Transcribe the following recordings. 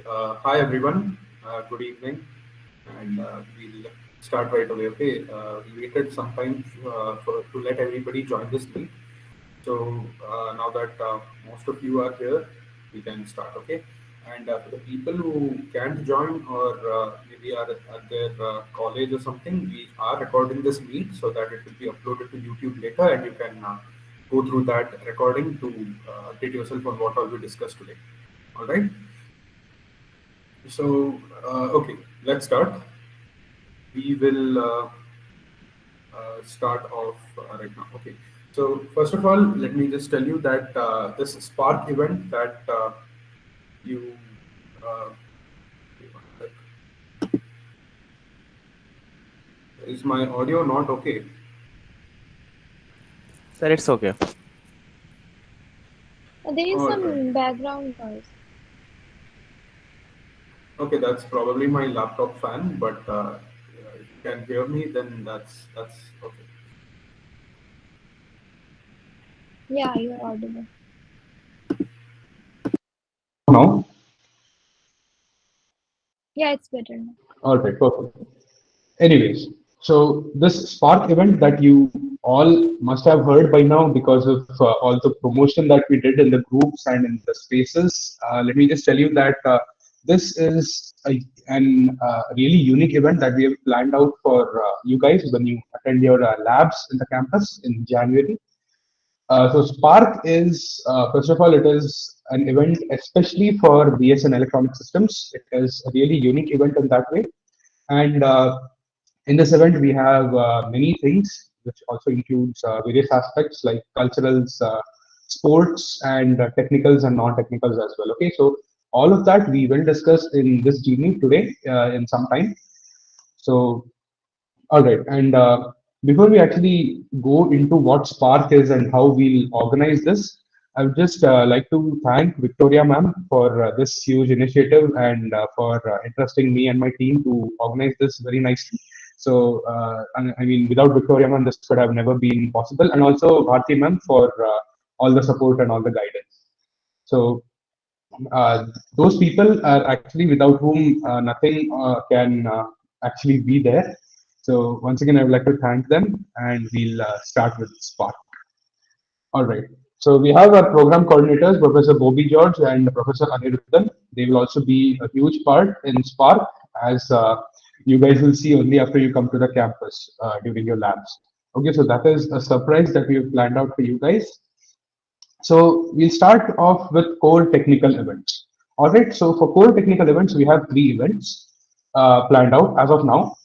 Hi everyone. Good evening, and we'll start right away. Okay, we waited some time to let everybody join this meet. So now that most of you are here, we can start. Okay, and for the people who can't join or maybe are at their college or something, we are recording this meet so that it will be uploaded to YouTube later, and you can go through that recording to update yourself on what all we discussed today. All right. So, okay, let's start. We will start off right now. Okay. So, first of all, let me just tell you that this Spark event that you uh, is my audio not okay? Sir, it's okay. There is All right. some background noise. Okay, that's probably my laptop fan, but if you can hear me, then that's okay. Yeah, you're audible. Now, Yeah, it's better now. all right, perfect. Anyways, so this Spark event that you all must have heard by now because of all the promotion that we did in the groups and in the spaces. Let me just tell you that this is an really unique event that we have planned out for you guys when you attend your labs in the campus in January. So Spark is, first of all, it is an event especially for BS and electronic systems. It is a really unique event in that way. And in this event, we have many things, which also includes various aspects like culturals, sports, and technicals and non-technicals as well. Okay, so all of that we will discuss in this evening today in some time. So all right. And before we actually go into what Spark is and how we'll organize this, I would just like to thank Victoria ma'am for this huge initiative and for entrusting me and my team to organize this very nicely. So, I mean, without Victoria ma'am, this could have never been possible. And also Bharti ma'am for all the support and all the guidance. So, uh, those people are actually without whom nothing can actually be there. So once again, I would like to thank them, and we'll start with Spark. All right. So we have our program coordinators, Professor Bobby George and Professor Aniruddhan. They will also be a huge part in Spark, as you guys will see only after you come to the campus during your labs. Okay, so that is a surprise that we have planned out for you guys. So we'll start off with core technical events. All right. So for core technical events, we have three events planned out as of now.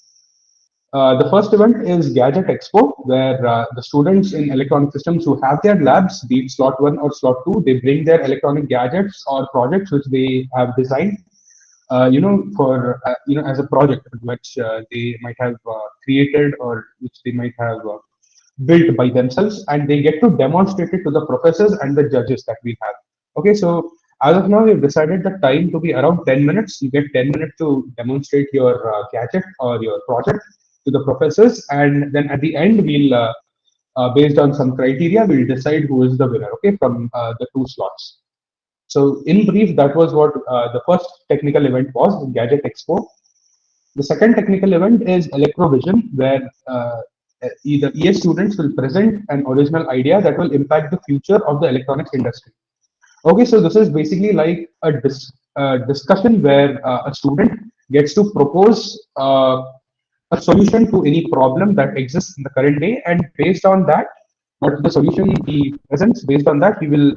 The first event is Gadget Expo, where the students in electronic systems who have their labs, be it slot one or slot two, they bring their electronic gadgets or projects which they have designed, for as a project which they might have created or which they might have built by themselves, and they get to demonstrate it to the professors and the judges that we have. Okay, so as of now, we've decided the time to be around 10 minutes. You get 10 minutes to demonstrate your gadget or your project to the professors, and then at the end, we'll, based on some criteria, we'll decide who is the winner, okay, from the two slots. So, in brief, that was what the first technical event was, Gadget Expo. The second technical event is Electrovision, where either ES students will present an original idea that will impact the future of the electronics industry. Okay, so this is basically like a discussion where a student gets to propose a solution to any problem that exists in the current day, and based on that, what the solution he presents, based on that, we'll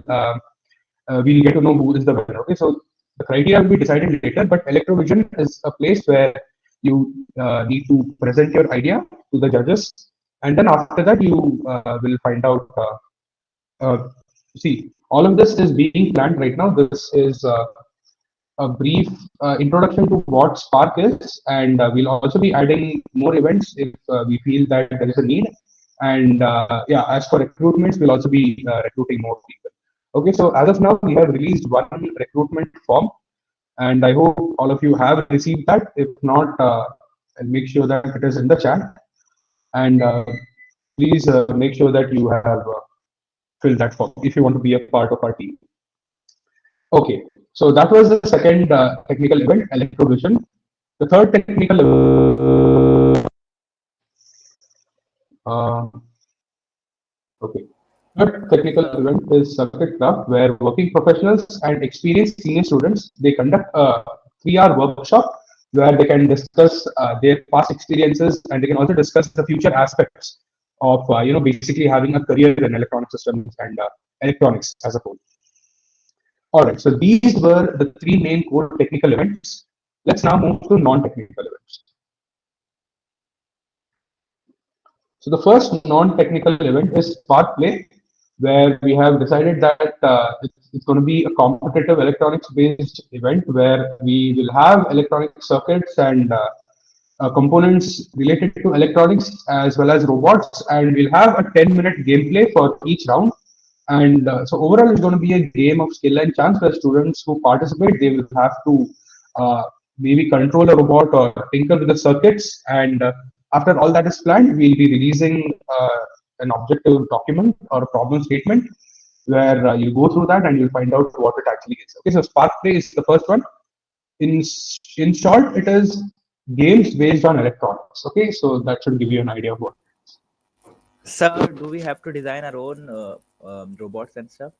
get to know who is the winner. Okay, so the criteria will be decided later, but Electrovision is a place where you need to present your idea to the judges, and then after that, you will find out. Uh, See, all of this is being planned right now. This is a brief introduction to what Spark is, and we'll also be adding more events if we feel that there is a need. And yeah, as for recruitments, we'll also be recruiting more people. Okay, so as of now, we have released one recruitment form, and I hope all of you have received that. If not, I'll make sure that it is in the chat. And please make sure that you have filled that form if you want to be a part of our team. Okay. So that was the second technical event, electrovision. The third technical uh, okay. Third technical event is circuit craft, where working professionals and experienced senior students they conduct a 3-hour workshop where they can discuss their past experiences and they can also discuss the future aspects of basically having a career in electronic systems and electronics as a whole. All right, so these were the three main core technical events. Let's now move to non-technical events. So the first non-technical event is Spark Play, where we have decided that it's going to be a competitive electronics-based event where we will have electronic circuits and components related to electronics as well as robots, and we'll have a 10-minute gameplay for each round. And so overall, it's going to be a game of skill and chance where students who participate they will have to uh, maybe control a robot or tinker with the circuits. And after all that is planned, we'll be releasing an objective document or a problem statement where you go through that and you'll find out what it actually is. Okay, so Spark Play is the first one. In short, it is games based on electronics. Okay, so that should give you an idea of what. Sir, do we have to design our own robots and stuff?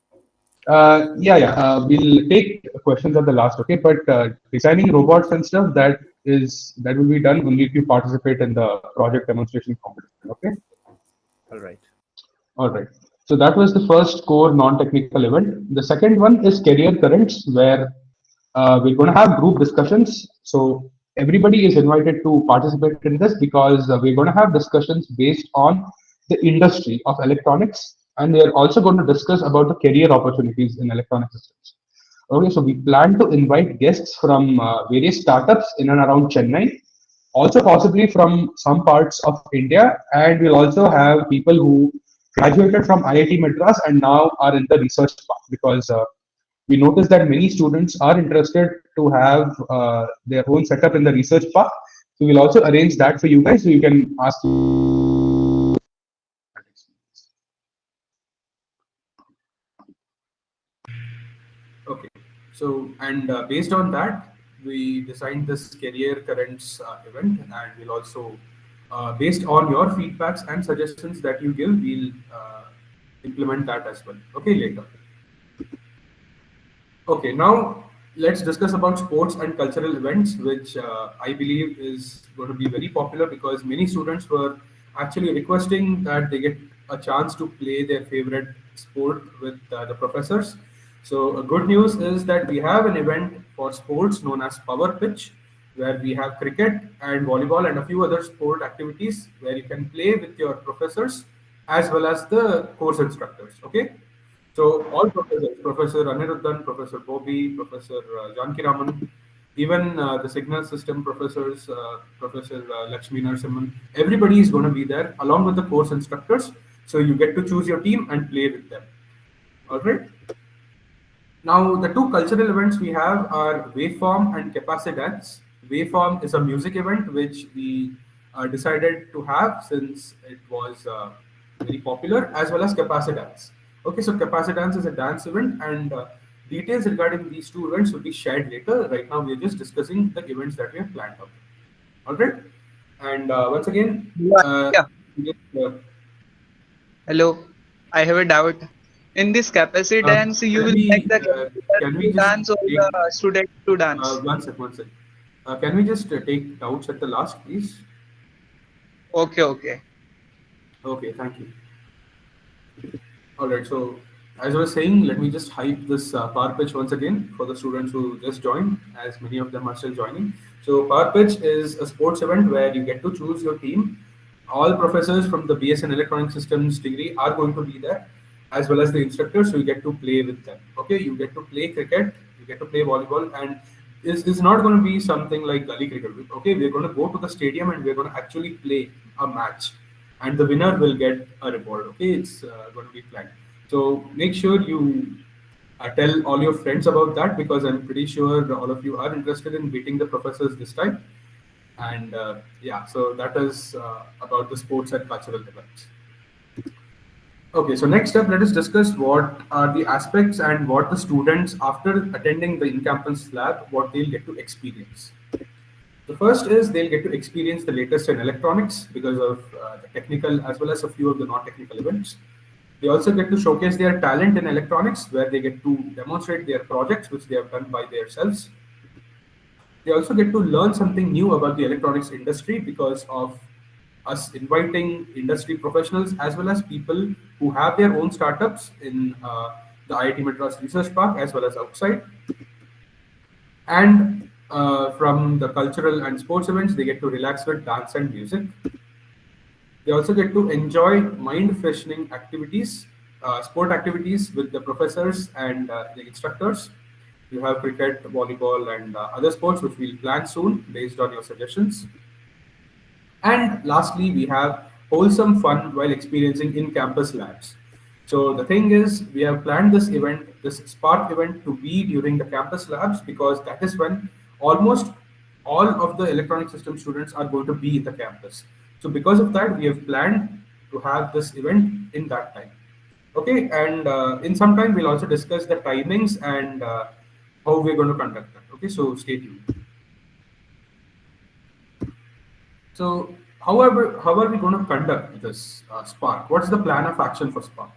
Yeah. We'll take questions at the last. Okay, but designing robots and stuff that will be done only if you participate in the project demonstration competition. Okay. All right. All right. So that was the first core non-technical event. The second one is career currents, where we're going to have group discussions. So everybody is invited to participate in this because we're going to have discussions based on the industry of electronics, and we are also going to discuss about the career opportunities in electronic systems. Okay, so we plan to invite guests from various startups in and around Chennai, also possibly from some parts of India, and we'll also have people who graduated from IIT Madras and now are in the research path because we noticed that many students are interested to have their own setup in the research path. So we'll also arrange that for you guys so you can ask. Okay. So, and based on that, we designed this career currents event, and we'll also, based on your feedbacks and suggestions that you give, we'll implement that as well. Okay, later. Okay, now let's discuss about sports and cultural events, which I believe is going to be very popular because many students were actually requesting that they get a chance to play their favorite sport with the professors. So, good news is that we have an event for sports known as Power Pitch, where we have cricket and volleyball and a few other sport activities where you can play with your professors as well as the course instructors. Okay. So all professors, Professor Aniruddhan, Professor Bobby, Professor Janki Raman, even the signal system professors, Professor Lakshmi Narasimhan, everybody is going to be there along with the course instructors. So you get to choose your team and play with them. All right. Now, the two cultural events we have are Waveform and Capacitance. Waveform is a music event which we decided to have since it was very popular, as well as Capacitance. Okay, so Capacitance is a dance event, and details regarding these two events will be shared later. Right now, we are just discussing the events that we have planned out. All right, and once again, Yeah, yeah. yes, Hello. I have a doubt. In this capacitance, you will make the capacitor can we to just dance or take the student to dance. one sec, one sec. Can we just take doubts at the last, please? Okay, okay. Okay, thank you. All right, so as I was saying, let me just hype this Power Pitch once again for the students who just joined, as many of them are still joining. So Power Pitch is a sports event where you get to choose your team. All professors from the BS in Electronic Systems degree are going to be there, as well as the instructors, so you get to play with them. Okay, you get to play cricket, you get to play volleyball, and is not going to be something like gully cricket. Okay, we're going to go to the stadium and we're going to actually play a match, and the winner will get a reward. Okay, it's going to be planned. So make sure you tell all your friends about that because I'm pretty sure all of you are interested in beating the professors this time. And yeah, so that is about the sports and cultural events. Okay, so next up, let us discuss what are the aspects and what the students, after attending the in-campus lab, what they'll get to experience. The first is they'll get to experience the latest in electronics because of the technical as well as a few of the non-technical events. They also get to showcase their talent in electronics, where they get to demonstrate their projects which they have done by themselves. They also get to learn something new about the electronics industry because of us inviting industry professionals as well as people who have their own startups in the IIT Madras Research Park as well as outside. And from the cultural and sports events, they get to relax with dance and music. They also get to enjoy mind freshening activities, sport activities with the professors and the instructors. You have cricket, volleyball, and other sports which we'll plan soon based on your suggestions. And lastly, we have wholesome fun while experiencing in campus labs. So the thing is, we have planned this event, this Spark event, to be during the campus labs because that is when almost all of the electronic system students are going to be in the campus. So because of that, we have planned to have this event in that time. Okay, and in some time we'll also discuss the timings and how we're going to conduct that. Okay, so stay tuned. So, how are we going to conduct this Spark? What's the plan of action for Spark?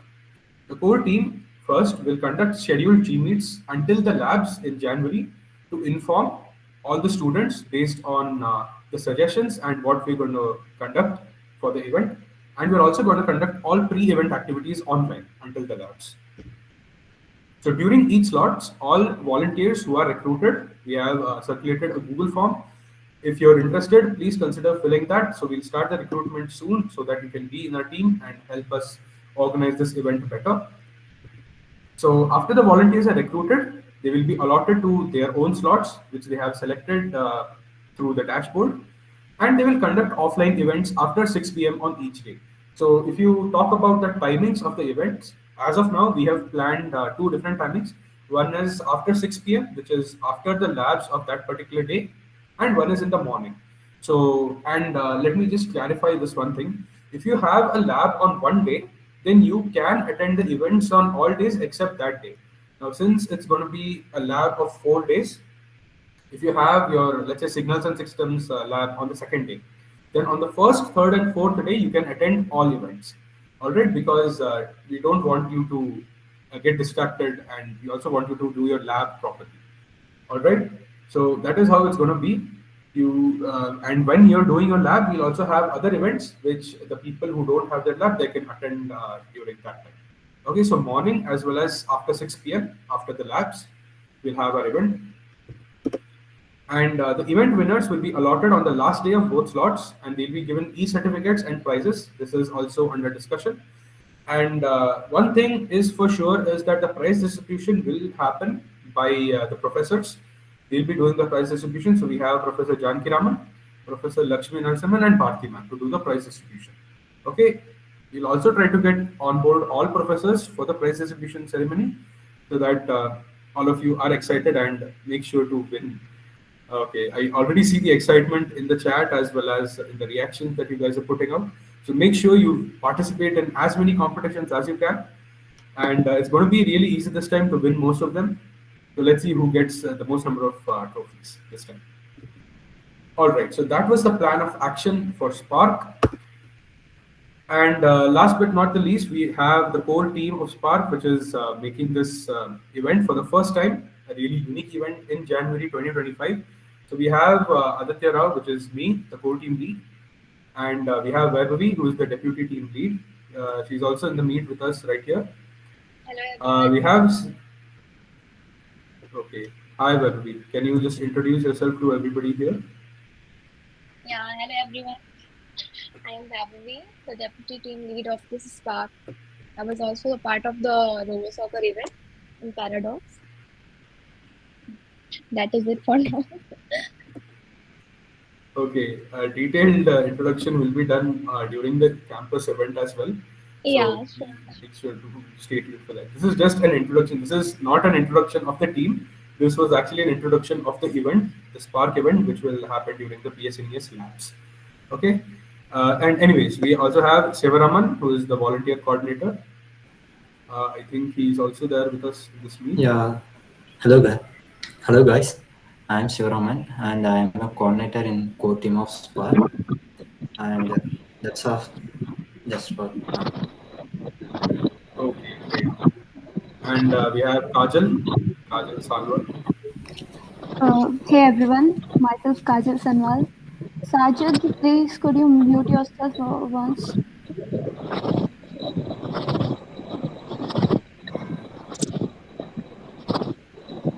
The core team first will conduct scheduled G meets until the labs in January to inform all the students based on the suggestions and what we're going to conduct for the event. And we're also going to conduct all pre-event activities online until the labs. So during each slots, all volunteers who are recruited, we have circulated a Google form. If you're interested, please consider filling that. So we'll start the recruitment soon so that you can be in our team and help us organize this event better. So after the volunteers are recruited, they will be allotted to their own slots, which they have selected through the dashboard, and they will conduct offline events after 6 p.m. on each day. So if you talk about the timings of the events, as of now, we have planned two different timings. One is after 6 p.m., which is after the labs of that particular day, and one is in the morning. So, and let me just clarify this one thing. If you have a lab on one day, then you can attend the events on all days except that day. Now, since it's going to be a lab of 4 days, if you have your, let's say, signals and systems lab on the second day, then on the first, third, and fourth day, you can attend all events. All right, because we don't want you to get distracted, and we also want you to do your lab properly. All right, so that is how it's going to be. You and when you're doing your lab, we'll also have other events which the people who don't have their lab, they can attend during that time. Okay, so morning as well as after 6 p.m. after the labs, we'll have our event. And the event winners will be allotted on the last day of both slots, and they'll be given e-certificates and prizes. This is also under discussion. And one thing is for sure is that the prize distribution will happen by the professors. They'll be doing the prize distribution. So we have Professor Janki Raman, Professor Lakshmi Narasimhan, and Bharti ma'am to do the prize distribution. Okay, we'll also try to get on board all professors for the prize distribution ceremony so that all of you are excited and make sure to win. Okay, I already see the excitement in the chat as well as in the reactions that you guys are putting out. So make sure you participate in as many competitions as you can. And it's going to be really easy this time to win most of them. So let's see who gets the most number of trophies this time. All right, so that was the plan of action for Spark. And last but not the least, we have the core team of Spark, which is making this event for the first time, a really unique event in January 2025. So we have Aditya Rao, which is me, the core team lead. And we have Vaibhavi, who is the deputy team lead. She's also in the meet with us right here. Hello, We have... Okay. Hi, Vaibhavi. Can you just introduce yourself to everybody here? Yeah, hello everyone. I am Vaibhavi, the deputy team lead of this Spark. I was also a part of the roller soccer event in Paradox. That is it for now. Okay, a detailed introduction will be done during the campus event as well. Yeah, So sure. make sure to stay tuned for that. This is just an introduction. This is not an introduction of the team. This was actually an introduction of the event, the Spark event, which will happen during the PSNES labs. Okay. And anyways, we also have Sivaraman, who is the volunteer coordinator. I think he's also there with us in this meet. Yeah. Hello, guys. Hello, guys. I'm Shivaraman, and I'm a coordinator in core team of Spark. And that's all. Just for now. Okay, great. And we have Kajal Salwar. Hey everyone, myself Kajal Sanwal. Sajid, please could you mute yourself once?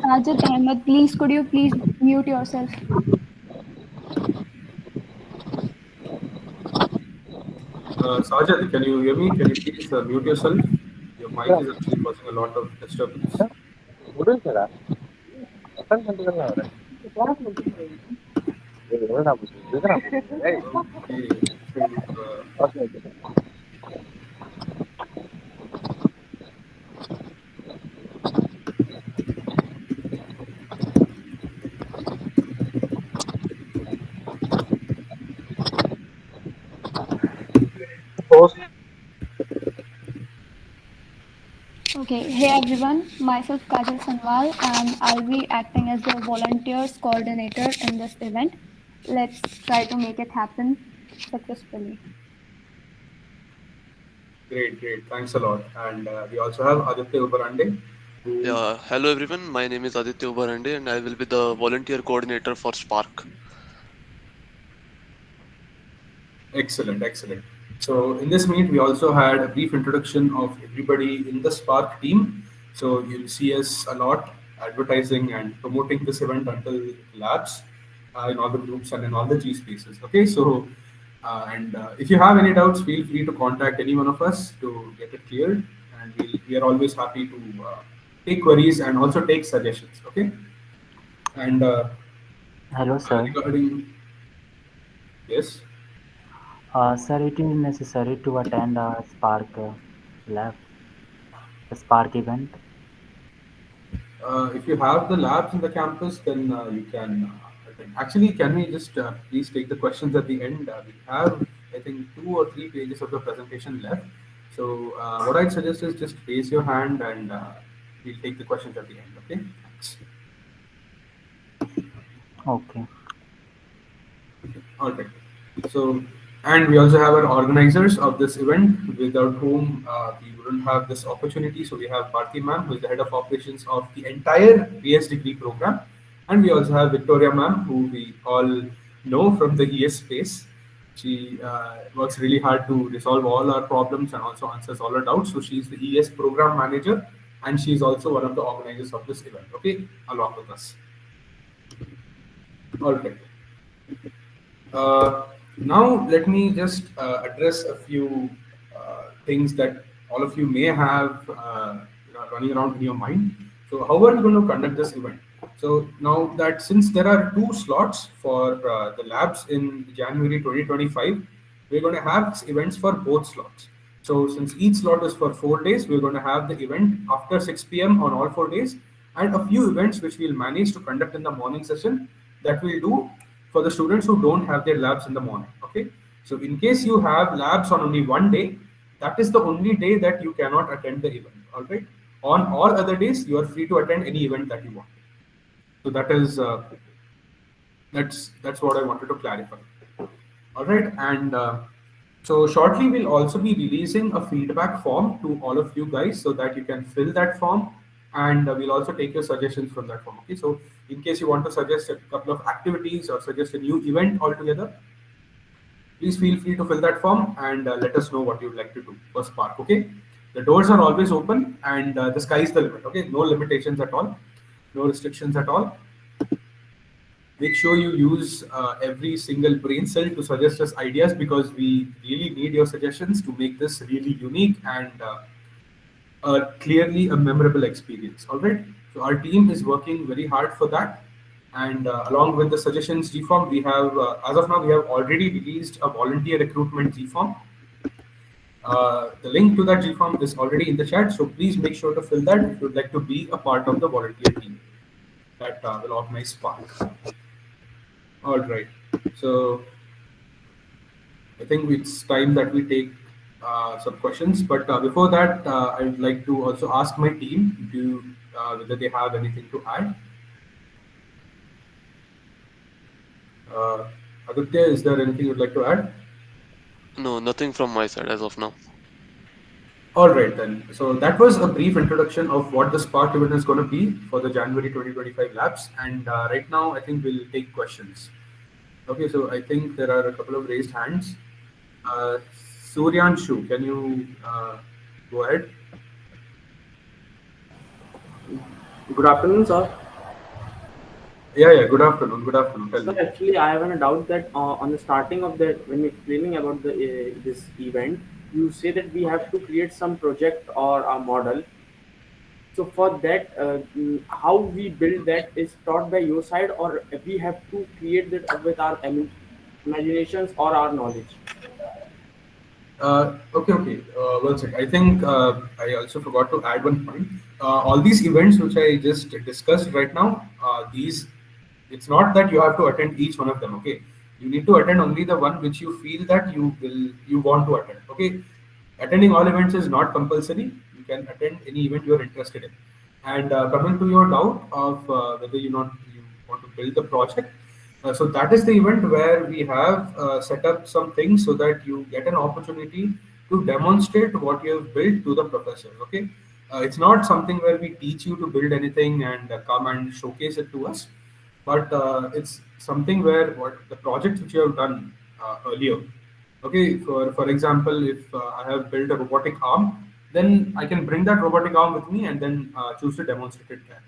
Sajid Ahmed, please could you please mute yourself? Sajid, can you hear me? Can you please mute yourself? Your mic is actually causing a lot of disturbance. Okay, I think Okay, hey everyone, myself Kajal Sanwal and I'll be acting as the volunteers coordinator in this event. Let's try to make it happen successfully. great, great. Thanks a lot. And we also have Aditya Ubarande. Yeah, hello everyone. My name is Aditya Ubarande and I will be the volunteer coordinator for Spark. Excellent, excellent. So in this meet, we also had a brief introduction of everybody in the Spark team. So you'll see us a lot advertising and promoting this event until labs in all the groups and in all the G spaces. Okay, so if you have any doubts, feel free to contact any one of us to get it cleared, and we are always happy to take queries and also take suggestions. Okay, and Hello, sir. regarding yes. Sir, it is necessary to attend a Spark lab, the Spark event. If you have the labs in the campus, then you can attend. Actually, can we just please take the questions at the end? We have, I think, 2 or 3 pages of the presentation left. So what I'd suggest is just raise your hand and we'll take the questions at the end. Okay? Thanks. Okay. All right. So, and we also have our organizers of this event, without whom we wouldn't have this opportunity. So we have Bharti ma'am, who is the head of operations of the entire BS degree program, and we also have Victoria ma'am, who we all know from the ES space. She works really hard to resolve all our problems and also answers all our doubts. So she's the ES program manager, and she's also one of the organizers of this event. Okay, along with us. All right. Now, let me just address a few things that all of you may have running around in your mind. So, how are we going to conduct this event? So, now that since there are 2 slots for the labs in January 2025, we're going to have events for both slots. So, since each slot is for 4 days, we're going to have the event after 6 p.m. on all 4 days, and a few events which we'll manage to conduct in the morning session that we'll do for the students who don't have their labs in the morning. Okay, so in case you have labs on only one day, that is the only day that you cannot attend the event. All right, on all other days you are free to attend any event that you want. So that is that's what I wanted to clarify. All right, and so shortly we'll also be releasing a feedback form to all of you guys so that you can fill that form, and we'll also take your suggestions from that form. Okay, so in case you want to suggest a couple of activities or suggest a new event altogether, please feel free to fill that form and let us know what you'd like to do for Spark. Okay, the doors are always open and the sky is the limit. Okay, no limitations at all, no restrictions at all. Make sure you use every single brain cell to suggest us ideas, because we really need your suggestions to make this really unique and clearly a memorable experience. All right, so our team is working very hard for that, and along with the suggestions G-form, we have as of now we have already released a volunteer recruitment G-form. The link to that G-form is already in the chat, so please make sure to fill that if you'd like to be a part of the volunteer team that will organize Spark. All right, so I think it's time that we take some questions. But before that, I would like to also ask my team whether they have anything to add. Uh, Aditya, is there anything you'd like to add? No, nothing from my side as of now. All right then. So that was a brief introduction of what the Spark event is going to be for the January 2025 labs. And right now, I think we'll take questions. Okay, so I think there are a couple of raised hands. Suryanshu, can you go ahead? Good afternoon, sir. Yeah. Good afternoon. Good afternoon. Tell So me. actually, I have a doubt that on the starting of that, when you're explaining about this event, you say that we have to create some project or a model. So for that, how we build that is taught by your side, or we have to create that with our imaginations or our knowledge. Okay. One sec. I think I also forgot to add one point. All these events which I just discussed right now, it's not that you have to attend each one of them. Okay, you need to attend only the one which you feel that you want to attend. Okay, attending all events is not compulsory. You can attend any event you are interested in. And coming to your doubt of whether you want to build the project, so that is the event where we have set up some things so that you get an opportunity to demonstrate what you have built to the professor. Okay, it's not something where we teach you to build anything and come and showcase it to us, but it's something where what the projects which you have done earlier. Okay, for example, if I have built a robotic arm, then I can bring that robotic arm with me and then choose to demonstrate it there.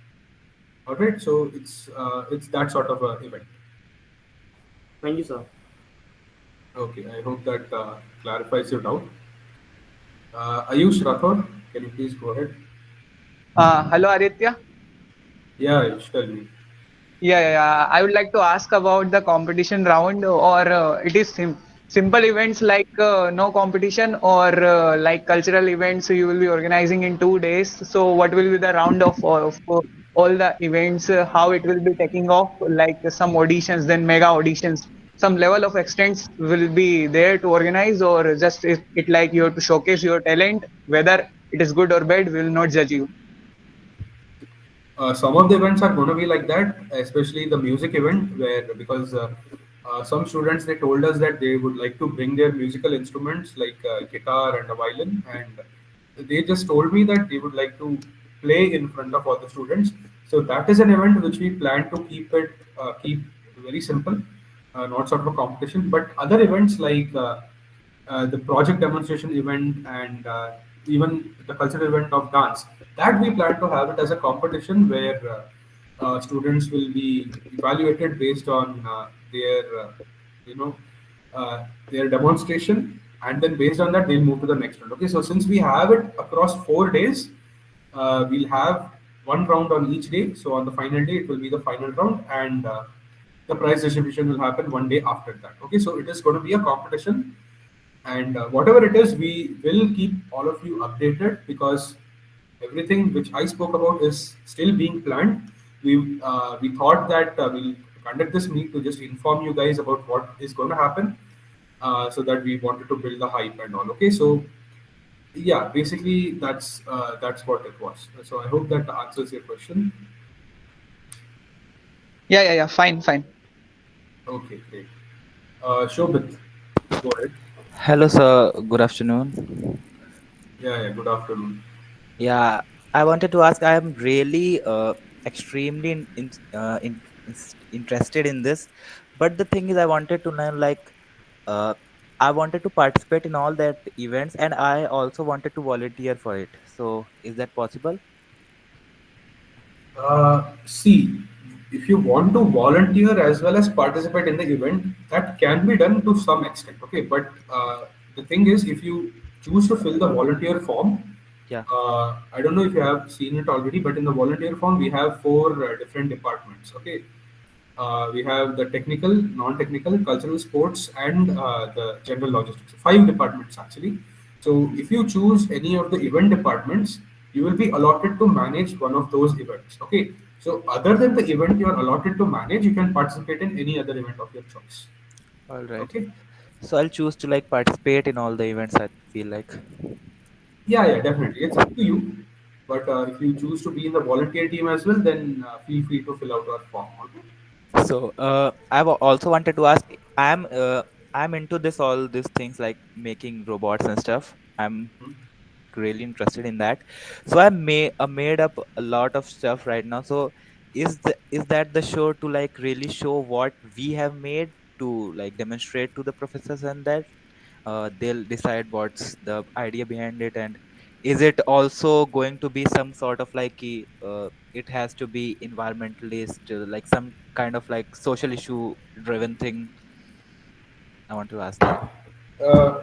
All right, so it's that sort of a event. Thank you, sir. Okay, I hope that clarifies your doubt. Ayush Rathod, can you please go ahead? Hello, Aditya. Yeah, Ayush, tell me. Yeah. I would like to ask about the competition round, or it is simple events like no competition, or like cultural events you will be organizing in 2 days. So, what will be the round of all the events? How it will be taking off? Like some auditions, then mega auditions. Some level of extents will be there to organize, or just it like you have to showcase your talent. Whether it is good or bad, we will not judge you. Some of the events are going to be like that, especially the music event, where because some students they told us that they would like to bring their musical instruments like guitar and a violin, and they just told me that they would like to play in front of all the students. So that is an event which we plan to keep very simple, not sort of a competition. But other events like the project demonstration event and even the cultural event of dance, that we plan to have it as a competition where students will be evaluated based on you know their demonstration, and then based on that they'll move to the next round. Okay, so since we have it across 4 days, we'll have one round on each day. So on the final day it will be the final round, and the prize distribution will happen one day after that. Okay, so it is going to be a competition, and whatever it is, we will keep all of you updated, because everything which I spoke about is still being planned. We thought that we'll conduct this meet to just inform you guys about what is going to happen, so that we wanted to build the hype and all. Okay, so yeah, basically that's what it was. So I hope that answers your question. Yeah. Fine. Okay, great. Shobit, go ahead. Hello, sir. Good afternoon. Yeah, good afternoon. Yeah, I wanted to ask. I am really extremely interested in this, but the thing is, I wanted to learn like uh, I wanted to participate in all that events, and I also wanted to volunteer for it. So, is that possible? See, if you want to volunteer as well as participate in the event, that can be done to some extent. Okay, but the thing is, if you choose to fill the volunteer form, Yeah. I don't know if you have seen it already, but in the volunteer form, we have four different departments. Okay, we have the technical, non-technical, cultural, sports, and the general logistics. Five departments actually. So if you choose any of the event departments, you will be allotted to manage one of those events. Okay. So other than the event you are allotted to manage, you can participate in any other event of your choice. All right. Okay. So I'll choose to like participate in all the events, I feel like. Yeah, definitely. It's up to you. But if you choose to be in the volunteer team as well, then feel free to fill out our form. Okay. So I've also wanted to ask, I'm into this all these things like making robots and stuff. I'm Hmm. really interested in that. So made up a lot of stuff right now. So is that the show to like really show what we have made to like demonstrate to the professors, and that they'll decide what's the idea behind it? And is it also going to be some sort of like it has to be environmentalist, like some kind of like social issue driven thing? I want to ask that.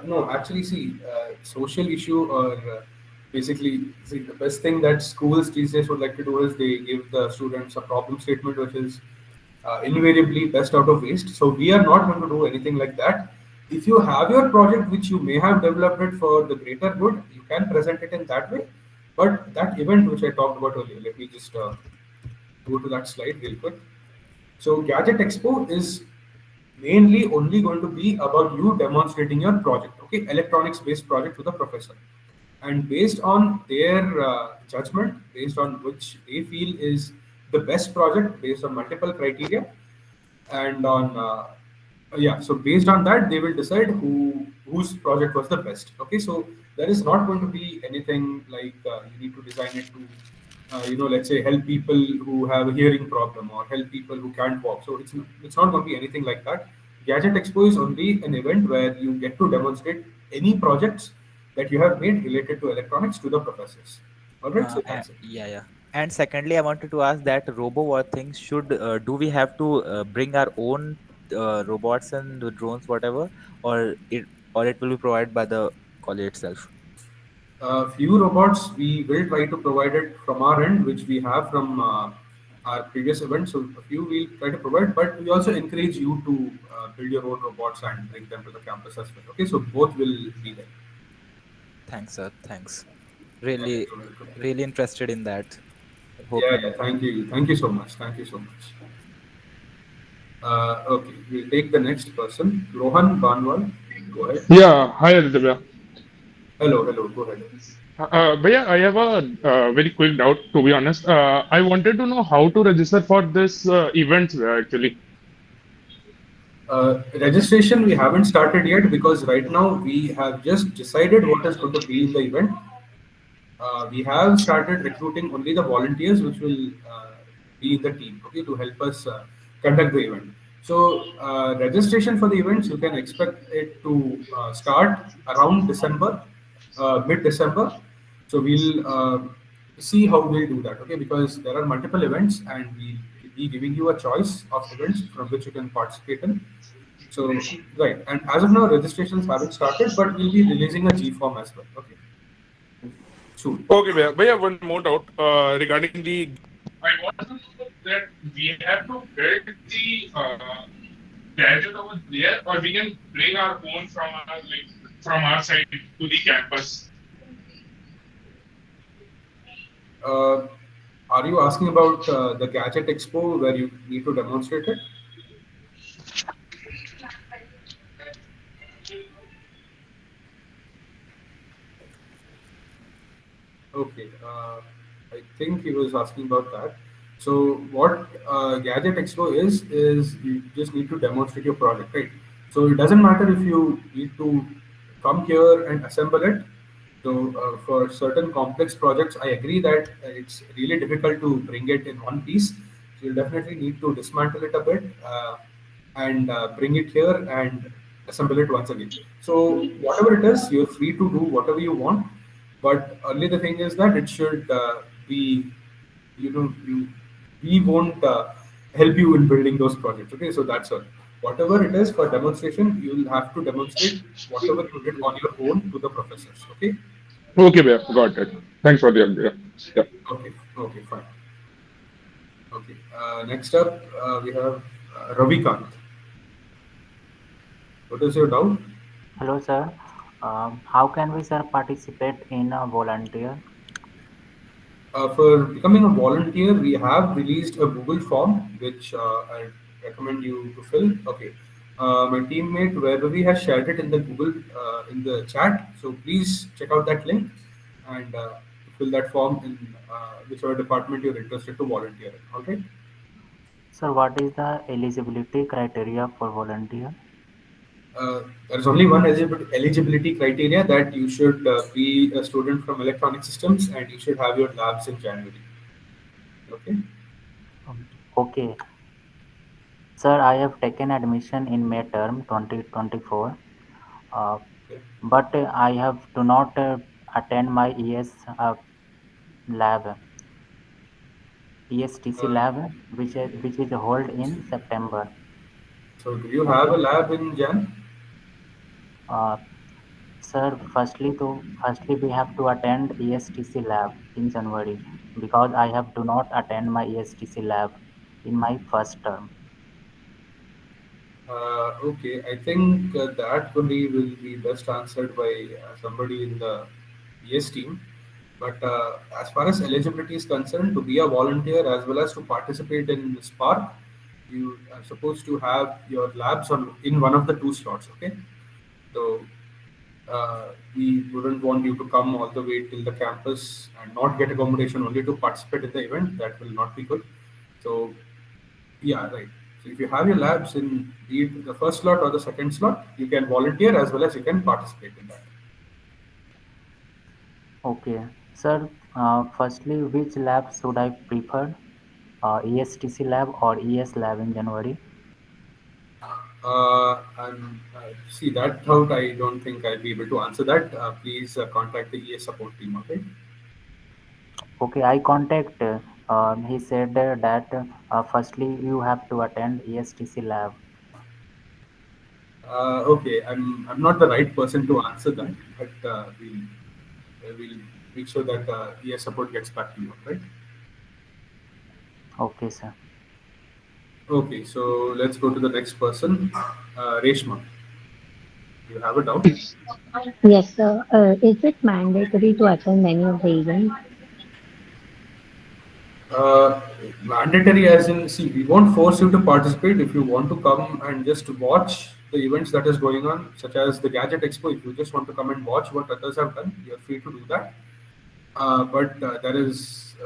No, actually, see, social issue or basically, see, the best thing that schools these days would like to do is they give the students a problem statement, which is invariably best out of waste. So we are not going to do anything like that. If you have your project, which you may have developed it for the greater good, you can present it in that way. But that event which I talked about earlier, let me just go to that slide real quick. So Gadget Expo is mainly only going to be about you demonstrating your project, okay, electronics based project to the professor. And based on their judgment, based on which they feel is the best project based on multiple criteria, and on yeah, so based on that they will decide whose project was the best. Okay, so there is not going to be anything like you need to design it to let's say help people who have a hearing problem or help people who can't walk. So it's not going to be anything like that. Gadget Expo is only an event where you get to demonstrate any projects that you have made related to electronics to the professors. All right, so that's it. Yeah, yeah. And secondly, I wanted to ask that robot things, should do we have to bring our own robots and the drones, whatever, or it will be provided by the college itself? Few robots we will try to provide it from our end, which we have from our previous event. So a few we'll try to provide, but we also encourage you to build your own robots and bring them to the campus as well. Okay, so both will be there. Thanks, sir. Thanks. Okay, Really, you're welcome. really interested in that. Hope Yeah, you. thank you so much, thank you so much. Okay, we'll take the next person, Rohan Banwal. Go ahead. Yeah, hi Aditya. Hello, go ahead. Bhaiya, I have a very quick doubt, to be honest. I wanted to know how to register for this event actually. Registration we haven't started yet because right now we have just decided what is going to be in the event. We have started recruiting only the volunteers which will be in the team, okay, to help us conduct the event. So registration for the events, you can expect it to start around December, mid-December. So we'll see how we'll do that, okay, because there are multiple events and we'll be giving you a choice of events from which you can participate in. So, right, and as of now, registrations haven't started, but we'll be releasing a G form as well, okay, soon. Okay, Bhaiya, one more doubt regarding the. I want to know that we have to build the gadget over there, or we can bring our own from our side to the campus. Uh, are you asking about the Gadget Expo where you need to demonstrate it? Okay, I think he was asking about that. So what Gadget Expo is you just need to demonstrate your project, right? So it doesn't matter if you need to come here and assemble it. So for certain complex projects, I agree that it's really difficult to bring it in one piece. So you'll definitely need to dismantle it a bit and bring it here and assemble it once again. So whatever it is, you're free to do whatever you want. But only the thing is that it should be, we won't help you in building those projects. Okay, so that's all. Whatever it is for demonstration, you'll have to demonstrate whatever you did on your own to the professors. Okay. Okay, Bhaiya, got it. Thanks for the update. Yeah. Okay, fine. Okay. Next up, we have Ravikant. What is your doubt? Hello, sir. How can we, sir, participate in a volunteer? For becoming a volunteer, we have released a Google form which I recommend you to fill. Okay. My teammate Vaibhavi has shared it in the Google in the chat. So please check out that link and fill that form in whichever department you're interested to volunteer in. Okay. Sir, what is the eligibility criteria for volunteer? There's only one eligibility criteria, that you should be a student from electronic systems and you should have your labs in January. Okay. Okay. Sir, I have taken admission in May term 2024, uh, Okay. but I have do not attend my ESTC Uh, lab, which is held in September. so do you have Okay. a lab in Jan? Uh, Sir, firstly we have to attend ESTC lab in January because I have do not attend my ESTC lab in my first term. Okay, I think that query will be best answered by somebody in the ES team. But as far as eligibility is concerned, to be a volunteer as well as to participate in Spark, you are supposed to have your labs on in one of the two slots. Okay, so we wouldn't want you to come all the way till the campus and not get accommodation only to participate in the event. That will not be good. So yeah, right. So if you have your labs in be it the first slot or the second slot, you can volunteer as well as you can participate in that. Okay. Sir, firstly, which lab should I prefer? ESTC lab or ES lab in January? And see that out, I don't think I'll be able to answer that. Please contact the ES support team. Okay. Okay, I contact. He said that firstly you have to attend ESTC lab. Okay, I'm not the right person to answer that, but we'll make sure that ES support gets back to you. Right. Okay, sir. Okay, so let's go to the next person, Reshma. You have a doubt? Yes, sir. Is it mandatory to attend any of the events? Uh, Mandatory as in, see, we won't force you to participate. If you want to come and just watch the events that is going on, such as the Gadget Expo, if you just want to come and watch what others have done, you're free to do that. But there is,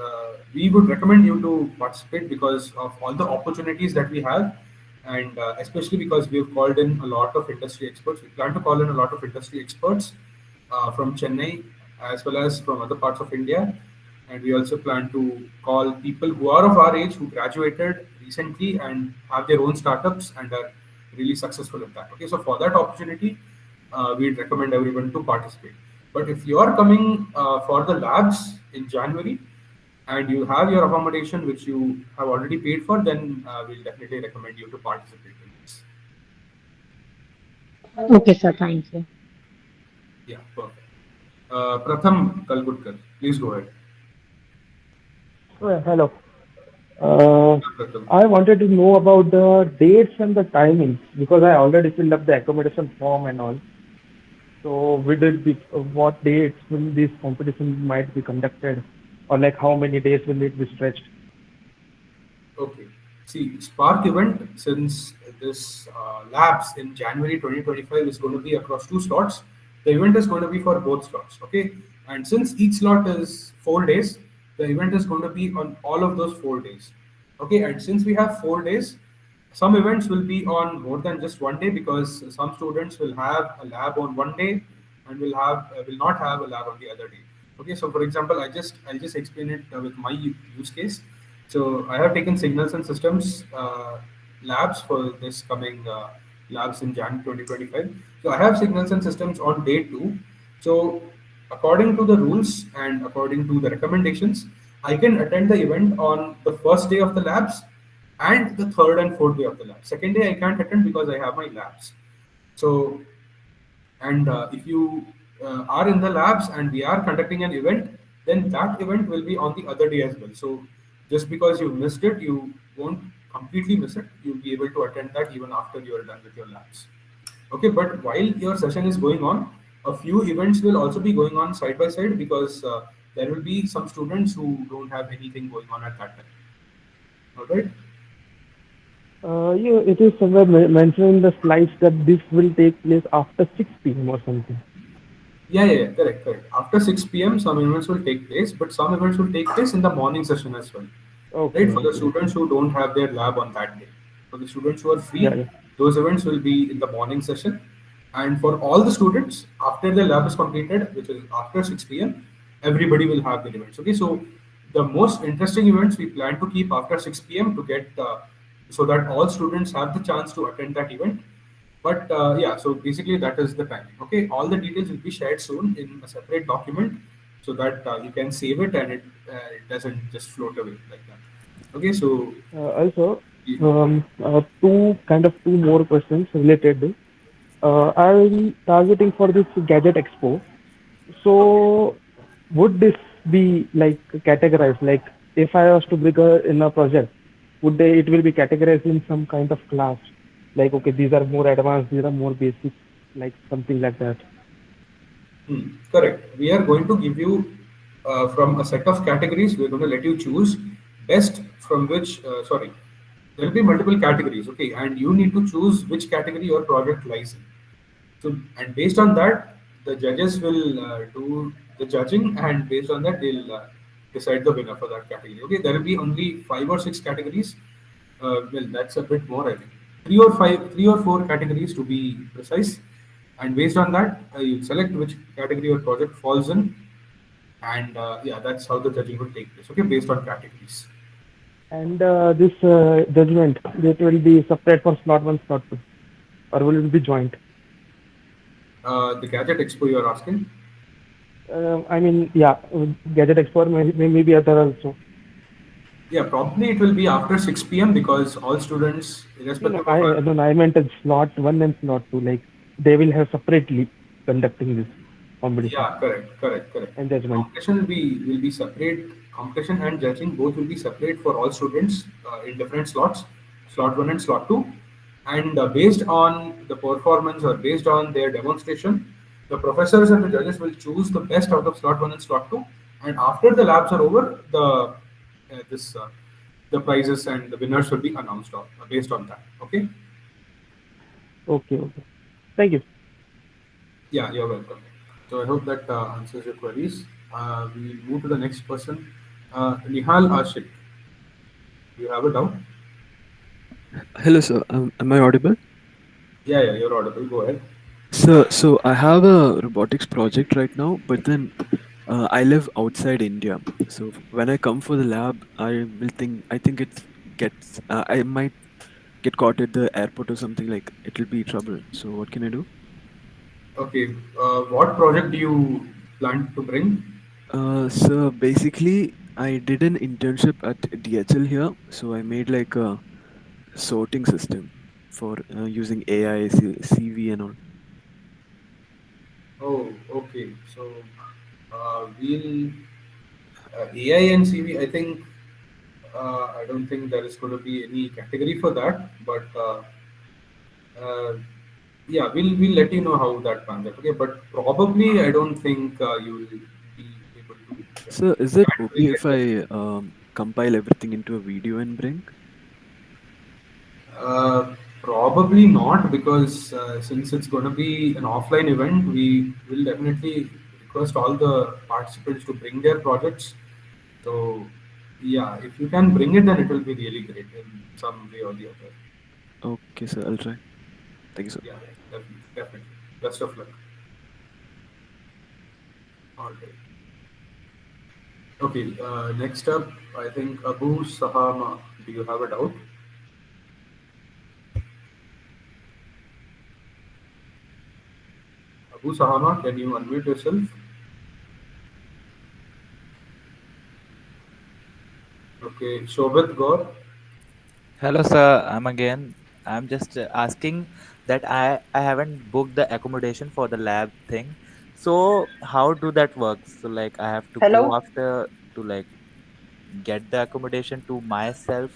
we would recommend you to participate because of all the opportunities that we have, and especially because we have called in a lot of industry experts. We plan to call in a lot of industry experts from Chennai as well as from other parts of India. And we also plan to call people who are of our age who graduated recently and have their own startups and are really successful in that. Okay, so for that opportunity, we'd recommend everyone to participate. But if you are coming for the labs in January and you have your accommodation which you have already paid for, then we'll definitely recommend you to participate in this. Okay, sir. Thank you. Yeah, perfect. Pratham Kalgutkar, please go ahead. Hello. Uh, Yeah, Pratham. I wanted to know about the dates and the timings because I already filled up the accommodation form and all. So, will it be what dates will this competition might be conducted, or like how many days will it be stretched? Okay. See, Spark event, since this labs in January 2025 is going to be across two slots, the event is going to be for both slots. Okay. And since each slot is 4 days, the event is going to be on all of those 4 days. Okay. And since we have 4 days, some events will be on more than just one day because some students will have a lab on one day and will not have a lab on the other day. Okay, so for example, I'll just explain it with my use case. So I have taken signals and systems labs for this coming labs in Jan 2025. So I have signals and systems on day two. So according to the rules and according to the recommendations, I can attend the event on the first day of the labs and the third and fourth day of the lab. Second day I can't attend because I have my labs. So, and if you are in the labs and we are conducting an event, then that event will be on the other day as well. So, just because you missed it, you won't completely miss it. You'll be able to attend that even after you are done with your labs. Okay, but while your session is going on, a few events will also be going on side by side because there will be some students who don't have anything going on at that time. All right. Yeah, it is somewhere mentioned in the slides that this will take place after 6 p.m. or something. Yeah, correct, correct. After 6 p.m., some events will take place, but some events will take place in the morning session as well, Okay, right? For the okay, okay. students who don't have their lab on that day. For the students who are Yeah, free, yeah. those events will be in the morning session. And for all the students, after their lab is completed, which is after 6 p.m., everybody will have their events. Okay, so the most interesting events we plan to keep after 6 p.m. to get so that all students have the chance to attend that event. But yeah, so basically that is the timing. Okay, all the details will be shared soon in a separate document so that you can save it and it doesn't just float away like that. Okay, so Also, y- two more questions related. I'm targeting for this Gadget Expo. okay, So, would this be like categorized? Like, if I was to bring in a project, would they it will be categorized in some kind of class? Like, okay, these are more advanced, these are more basic, like something like that. correct. We are going to give you from a set of categories. We're going to let you choose best from which. Sorry, there will be multiple categories. Okay, and you need to choose which category your project lies in. So, and based on that, the judges will do the judging, and based on that, they'll decide the winner for that category. Okay, there will be only five or six categories. Well, that's a bit more, I think. Three or four categories to be precise. And based on that, you select which category your project falls in, and yeah, that's how the judging will take place. Okay, based on categories. And this judgment, it will be separate for slot one, slot two, or will it be joint? The gadget expo you are asking. I mean, yeah, Gadget Expo maybe other also. Yeah, probably it will be after 6 p.m. because all students, No, no, irrespective of our. I meant a slot one and slot two. Like they will have separately conducting this competition Yeah, correct. and judgment. Competition will be separate. Competition and judging both will be separate for all students in different slots, slot one and slot two, and based on the performance or based on their demonstration, the professors and the judges will choose the best out of slot one and slot two. And after the labs are over, this the prizes and the winners will be announced based on that. Okay. Okay, okay. Thank you. Yeah, you're welcome. So I hope that answers your queries. We move to the next person. Nihal Ashik, you have a doubt? Hello, sir. Am I audible? Yeah, you're audible. Go ahead. So I have a robotics project right now, but then I live outside India. So when I come for the lab, I think I might get caught at the airport or something, like it'll be trouble. So what can I do? Okay. What project do you plan to bring? So basically, I did an internship at DHL here. So I made like a sorting system for using AI, CV, and all. Oh, okay. So we'll AI and CV. I think I don't think there is going to be any category for that, but uh, yeah, we'll let you know how that pans out. Okay, but probably I don't think you will be able to. Yeah. So is it Can't okay bring if it. I compile everything into a video and bring? Probably not because since it's going to be an offline event, we will definitely request all the participants to bring their projects. So yeah, if you can bring it, then it will be really great in some way or the other. Okay, sir, I'll try. Thank you, sir. Yeah, definitely. Best of luck. All right. Okay. Next up, I think Abu Sahama. Do you have a doubt? Abu Sahama, can you unmute yourself? Okay. Shobit Gaur. Hello, sir. I'm again. I'm just asking that I haven't booked the accommodation for the lab thing. So how do that work? So like I have to go Hello. after to like get the accommodation to myself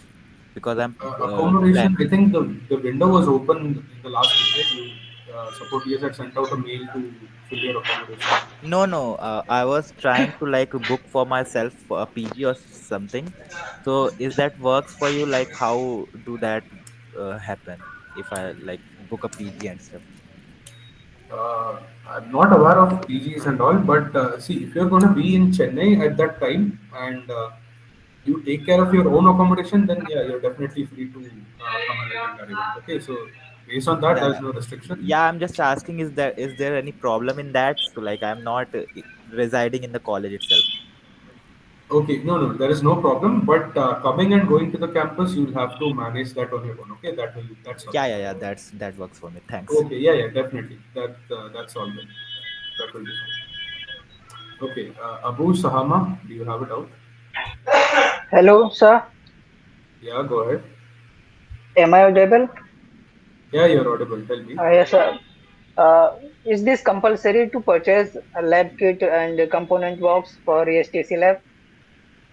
because I'm Accommodation, I planning. think the window was open in the last week, right? You support you had sent out a mail to fill your accommodation. No. I was trying to like book for myself a PG or something. So is that works for you? Like how do that? happen if I like book a PG and stuff? I'm not aware of PGs and all, but see, if you're going to be in Chennai at that time and you take care of your own accommodation, then yeah, you're definitely free to come and attend our event. Okay, so based on that, Yeah, there's no restriction. yeah. I'm just asking, is there any problem in that? So like, I'm not residing in the college itself. Okay, no, no, there is no problem. But coming and going to the campus, you'll have to manage that on your own. Okay, that's all. Yeah, yeah, yeah. That works for me. Thanks. Okay, yeah, yeah, definitely. That's all then. That will be fine. Okay, Abu Sahama, do you have a doubt? Hello, sir. Yeah, go ahead. Am I audible? Yeah, you're audible. Tell me. Yes, sir. Uh, is this compulsory to purchase a lab kit and a component box for ESTC lab?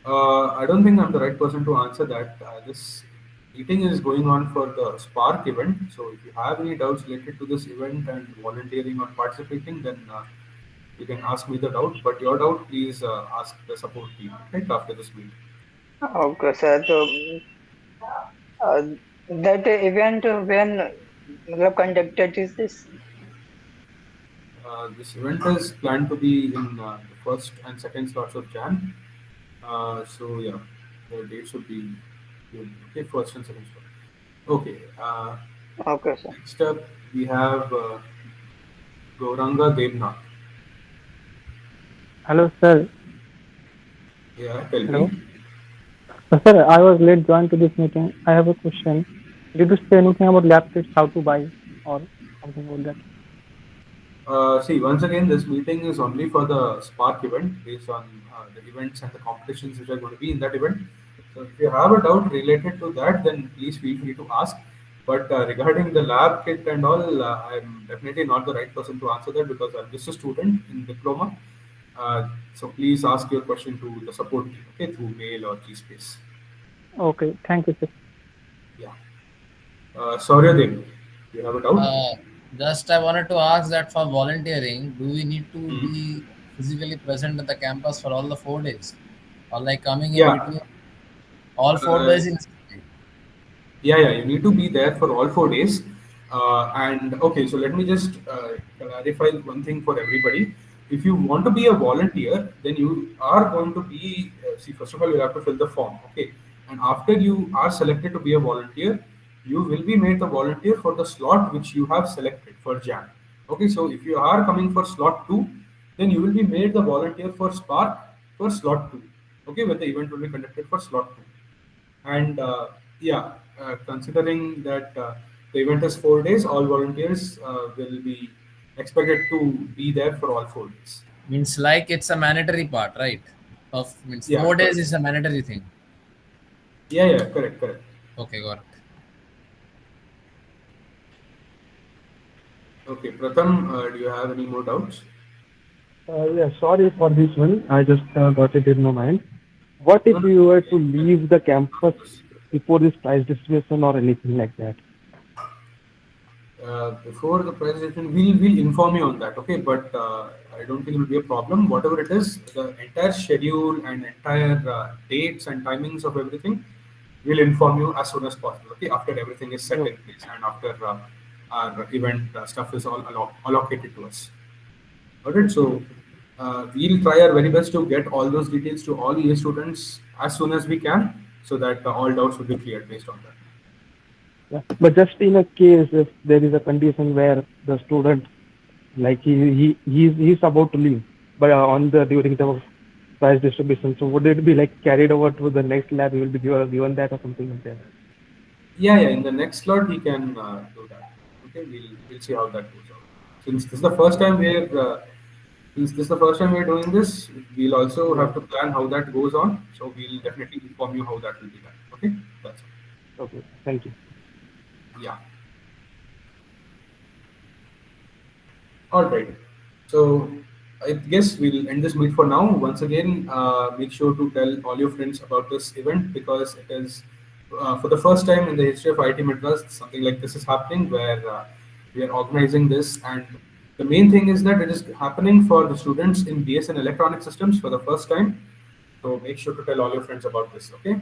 I don't think I'm the right person to answer that. This meeting is going on for the Spark event. So if you have any doubts related to this event and volunteering or participating, then you can ask me the doubt. But your doubt, please ask the support team right after this meeting. Okay, sir. So, uh, that event when conducted is this? This event is planned to be in the first and second slots of Jan. So yeah, the dates would be okay, first and second slot. Okay. Okay, sir. Next up, we have Gauranga Devnath. Hello, sir. Yeah, tell Hello. me. Sir, I was late joined to this meeting. I have a question. Did you say anything about lab kits, how to buy, or something like that? See, once again, this meeting is only for the Spark event based on the events and the competitions which are going to be in that event. So, if you have a doubt related to that, then please feel free to ask. But regarding the lab kit and all, I'm definitely not the right person to answer that because I'm just a student in diploma. So, please ask your question to the support team, okay, through mail or GSpace. Okay, thank you, sir. Yeah. Sauryadev, you have a doubt? Just I wanted to ask that for volunteering, do we need to Hmm. be physically present at the campus for all the 4 days, or like coming in Yeah. between all 4 days in? Yeah, yeah, you need to be there for all 4 days. And okay, so let me just clarify one thing for everybody. If you want to be a volunteer, then you are going to be, see, first of all, you have to fill the form, okay? And after you are selected to be a volunteer, you will be made the volunteer for the slot which you have selected for Jan. Okay, so if you are coming for slot 2, then you will be made the volunteer for Spark for slot 2. Okay, when the event will be conducted for slot 2. And yeah, considering that the event is 4 days, all volunteers will be expected to be there for all 4 days. Means like it's a mandatory part, right? Of means Yeah, 4 days correct. is a mandatory thing. Yeah, yeah, correct, correct. Okay, got it. Okay, Pratham, do you have any more doubts? Yeah, sorry for this one. I just got it in my mind. What if No, you were to leave the campus before this prize distribution or anything like that? before the presentation, we'll inform you on that, okay? But I don't think it will be a problem. Whatever it is, the entire schedule and entire dates and timings of everything, we'll inform you as soon as possible, okay? After everything is set in place and after our event stuff is all allocated to us. Alright, so we'll try our very best to get all those details to all EA students as soon as we can, so that all doubts will be cleared based on that. Yeah. But just in a case if there is a condition where the student, like he's about to leave, but on the during the prize distribution, so would it be like carried over to the next lab? He will be given that or something like that. Yeah, yeah. In the next slot, we can do that. Okay, we'll see how that goes out. Since this is the first time we're doing this, we'll also Yeah. have to plan how that goes on. So we'll definitely inform you how that will be done. Okay, that's it. Okay. Thank you. Yeah. All right. So I guess we'll end this meet for now. Once again, make sure to tell all your friends about this event because it is for the first time in the history of IIT Madras, something like this is happening where we are organizing this. And the main thing is that it is happening for the students in BS and electronic systems for the first time. So make sure to tell all your friends about this. Okay.